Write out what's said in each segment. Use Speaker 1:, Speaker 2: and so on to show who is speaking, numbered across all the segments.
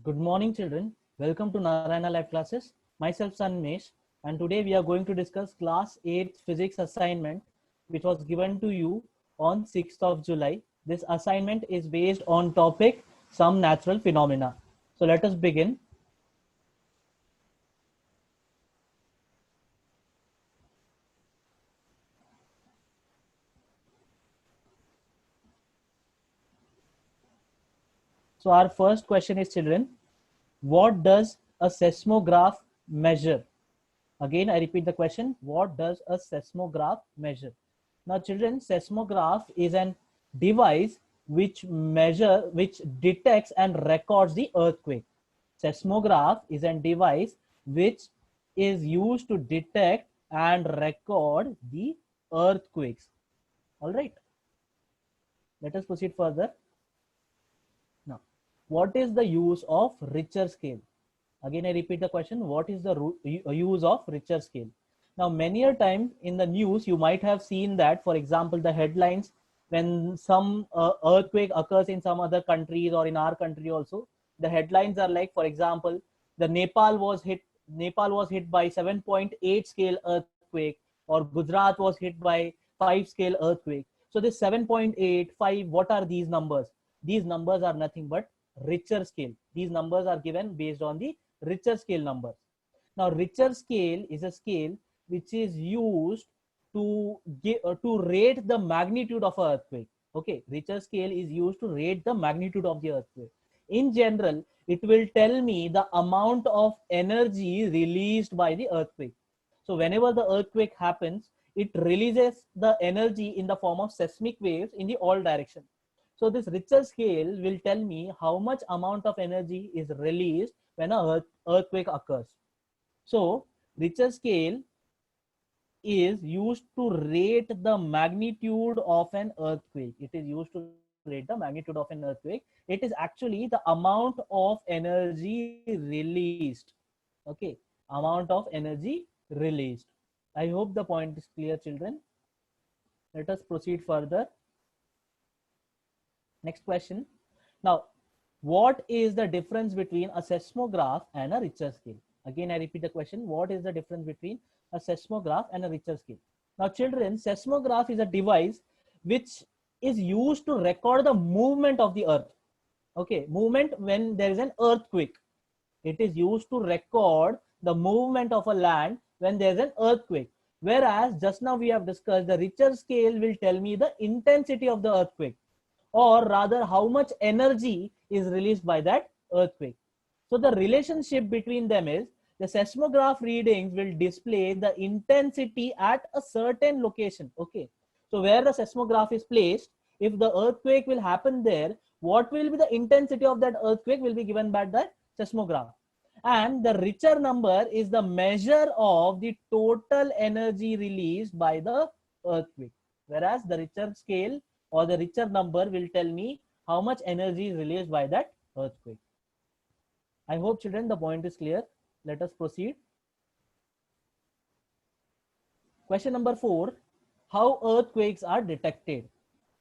Speaker 1: Good morning, children. Welcome to Narayana Live Classes. Myself, Sanmesh, and today we are going to discuss Class 8 Physics assignment, which was given to you on 6th of July. This assignment is based on topic Some Natural Phenomena. So let us begin. So our first question is, children, what does a seismograph measure? Again, I repeat the question, what does a seismograph measure? Now, children, seismograph is an device which detects and records the earthquake. Seismograph is a device which is used to detect and record the earthquakes. All right. Let us proceed further. Now, what is the use of Richter scale? Again, I repeat the question, what is the use of Richter scale? Now, many a time in the news, you might have seen that, for example, the headlines, when some earthquake occurs in some other countries or in our country also, the headlines are like, for example, the Nepal was hit by 7.8 scale earthquake, or Gujarat was hit by 5 scale earthquake. So this 7.8, 5, what are these numbers? These numbers are nothing but Richter scale. These numbers are given based on the Richter scale numbers. Now, Richter scale is a scale which is used to rate the magnitude of an earthquake. Okay, Richter scale is used to rate the magnitude of the earthquake. In general, it will tell me the amount of energy released by the earthquake. So whenever the earthquake happens, it releases the energy in the form of seismic waves in the all direction. So this Richter scale will tell me how much amount of energy is released when an earthquake occurs. So Richter scale is used to rate the magnitude of an earthquake. It is used to rate the magnitude of an earthquake. It is actually the amount of energy released. Okay, amount of energy released. I hope the point is clear, children. Let us proceed further. Next question. Now, what is the difference between a seismograph and a Richter scale? Again, I repeat the question. What is the difference between a seismograph and a Richter scale? Now, children, seismograph is a device which is used to record the movement of the earth. Okay, movement when there is an earthquake. It is used to record the movement of a land when there is an earthquake. Whereas just now we have discussed, the Richter scale will tell me the intensity of the earthquake, or rather how much energy is released by that earthquake. So the relationship between them is the seismograph readings will display the intensity at a certain location. Okay. So where the seismograph is placed, if the earthquake will happen there, what will be the intensity of that earthquake will be given by the seismograph. And the Richter number is the measure of the total energy released by the earthquake. Whereas the Richter scale or the Richter number will tell me how much energy is released by that earthquake. I hope, children, the point is clear. Let us proceed. Question number 4, how earthquakes are detected?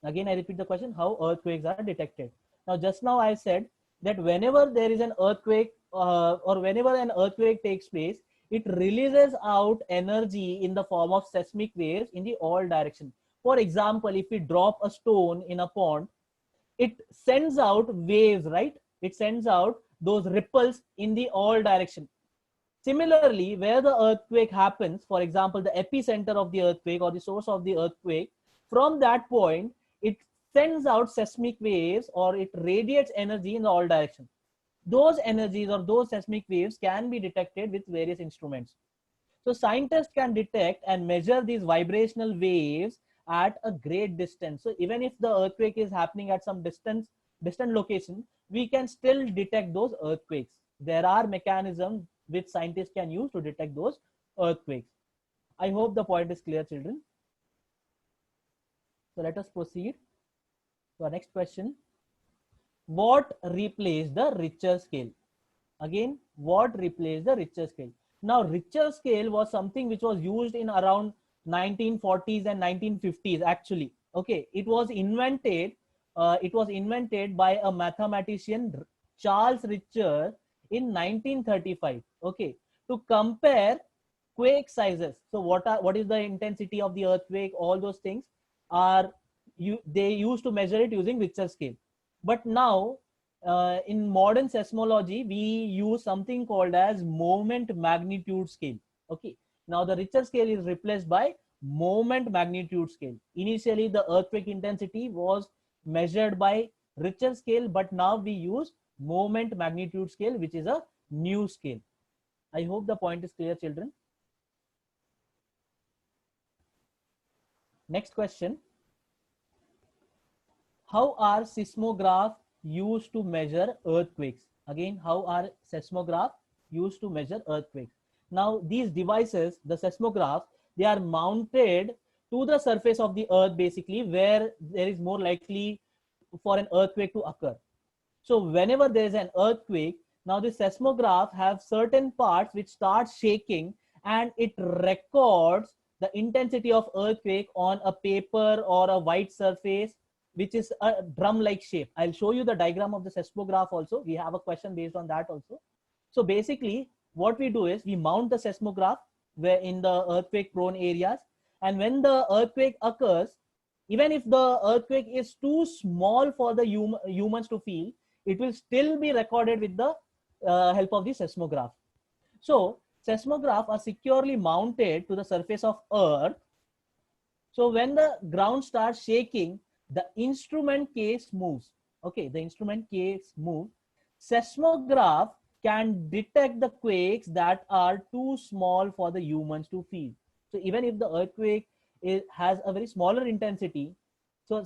Speaker 1: Again, I repeat the question, how earthquakes are detected. Now, just now I said that whenever there is an earthquake or whenever an earthquake takes place, it releases out energy in the form of seismic waves in the all direction. For example, if we drop a stone in a pond, it sends out waves, right? It sends out those ripples in the all direction. Similarly, where the earthquake happens, for example, the epicenter of the earthquake or the source of the earthquake, from that point, it sends out seismic waves or it radiates energy in all directions. Those energies or those seismic waves can be detected with various instruments. So scientists can detect and measure these vibrational waves at a great distance. So even if the earthquake is happening at some distant location, we can still detect those earthquakes. There are mechanisms which scientists can use to detect those earthquakes. I hope the point is clear, children. So let us proceed to our next question. What replaced the Richter scale? Again, what replaced the Richter scale? Now, Richter scale was something which was used in around 1940s and 1950s actually. Okay, it was invented by a mathematician Charles Richter in 1935, okay, to compare quake sizes. So what is the intensity of the earthquake? All those things are they used to measure it using Richter scale. But now in modern seismology, we use something called as moment magnitude scale. Okay, now the Richter scale is replaced by moment magnitude scale. Initially, the earthquake intensity was measured by Richter scale, but now we use moment magnitude scale, which is a new scale. I hope the point is clear, children. Next question. How are seismograph used to measure earthquakes? Again, how are seismograph used to measure earthquakes? Now, these devices, the seismographs, they are mounted to the surface of the earth, basically, where there is more likely for an earthquake to occur. So whenever there is an earthquake, now the seismograph have certain parts which start shaking, and it records the intensity of earthquake on a paper or a white surface, which is a drum-like shape. I'll show you the diagram of the seismograph also. We have a question based on that also. So basically, what we do is we mount the seismograph where in the earthquake prone areas, and when the earthquake occurs, even if the earthquake is too small for the humans to feel, it will still be recorded with the help of the seismograph. So seismograph are securely mounted to the surface of earth. So when the ground starts shaking, the instrument case moves. Okay, the instrument case moves. Seismograph can detect the quakes that are too small for the humans to feel. So even if the earthquake has a very smaller intensity, so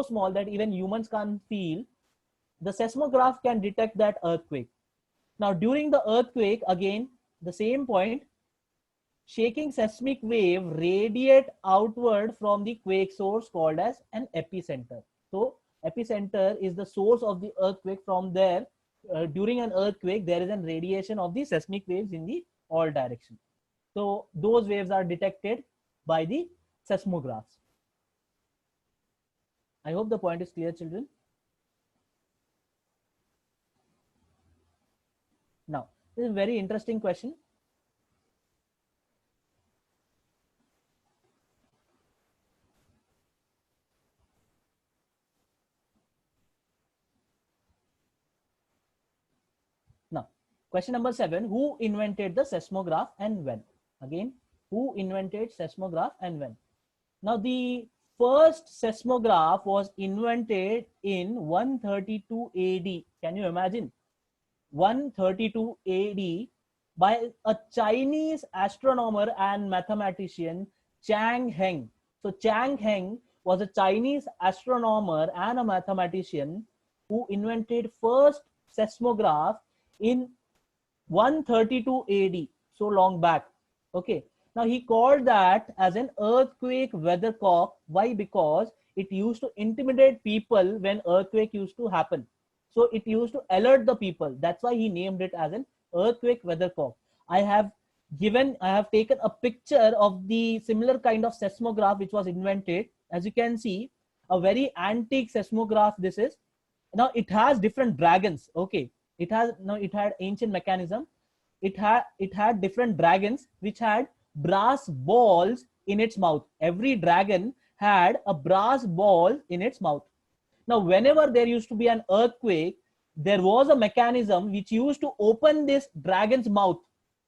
Speaker 1: small that even humans can't feel, the seismograph can detect that earthquake. Now during the earthquake, again the same point, shaking seismic wave radiate outward from the quake source called as an epicenter. So epicenter is the source of the earthquake. From there, during an earthquake, there is a radiation of the seismic waves in the all directions. So those waves are detected by the seismographs. I hope the point is clear, children. Now, this is a very interesting question. Now, question number 7, who invented the seismograph and when? Again, who invented seismograph and when? Now, the first seismograph was invented in 132 AD. Can you imagine? 132 AD by a Chinese astronomer and mathematician, Chang Heng. So Chang Heng was a Chinese astronomer and a mathematician who invented first seismograph in 132 AD, so long back. Okay. Now he called that as an earthquake weathercock. Why? Because it used to intimidate people when earthquake used to happen. So it used to alert the people. That's why he named it as an earthquake weathercock. I have taken a picture of the similar kind of seismograph which was invented. As you can see, a very antique seismograph this is. Now it has different dragons. Okay, it had ancient mechanism. It had different dragons which had brass balls in its mouth. Every dragon had a brass ball in its mouth. Now whenever there used to be an earthquake, there was a mechanism which used to open this dragon's mouth.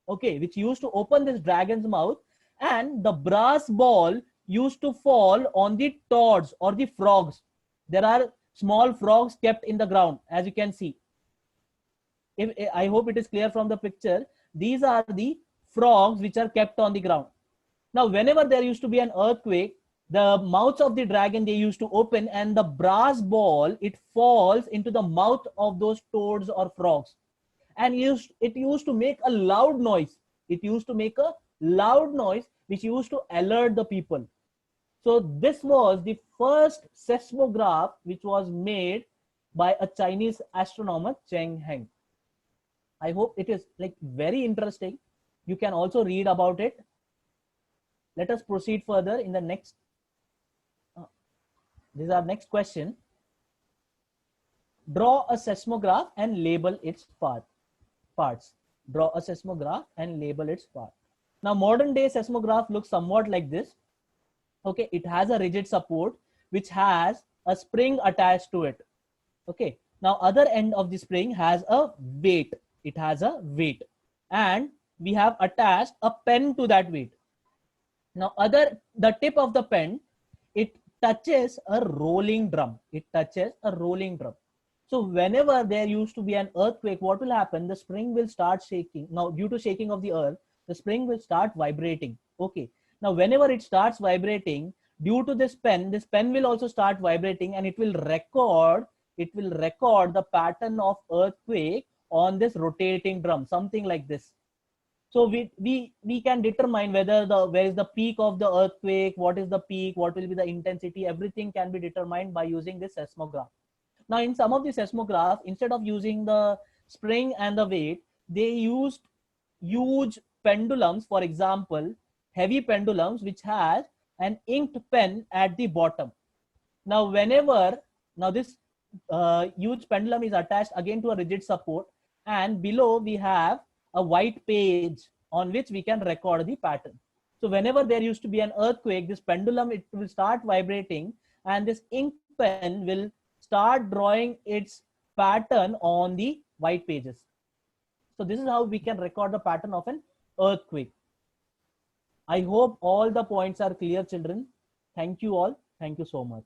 Speaker 1: Okay, which used to open this dragon's mouth, and the brass ball used to fall on the toads or the frogs. There are small frogs kept in the ground, as you can see. I hope it is clear from the picture. These are the frogs which are kept on the ground. Now, whenever there used to be an earthquake, the mouths of the dragon, they used to open, and the brass ball, it falls into the mouth of those toads or frogs. And it used to make a loud noise. It used to make a loud noise which used to alert the people. So this was the first seismograph which was made by a Chinese astronomer, Chang Heng. I hope it is like very interesting. You can also read about it. Let us proceed further in the next. This is our next question. Draw a seismograph and label its parts. Draw a seismograph and label its part. Now, modern day seismograph looks somewhat like this. Okay, it has a rigid support which has a spring attached to it. Okay, now other end of the spring has a weight. It has a weight, and we have attached a pen to that weight. Now, the tip of the pen, it touches a rolling drum. It touches a rolling drum. So whenever there used to be an earthquake, what will happen? The spring will start shaking. Now, due to shaking of the earth, the spring will start vibrating. Okay. Now, whenever it starts vibrating, due to this pen will also start vibrating, and it will record the pattern of earthquake on this rotating drum, something like this. So we can determine where is the peak of the earthquake, what is the peak, what will be the intensity. Everything can be determined by using this seismograph. Now, in some of the seismograph, instead of using the spring and the weight, they used huge pendulums. For example, heavy pendulums which has an inked pen at the bottom. Now, this huge pendulum is attached again to a rigid support, and below we have a white page on which we can record the pattern. So whenever there used to be an earthquake, this pendulum, it will start vibrating, and this ink pen will start drawing its pattern on the white pages. So this is how we can record the pattern of an earthquake. I hope all the points are clear, children. Thank you all. Thank you so much.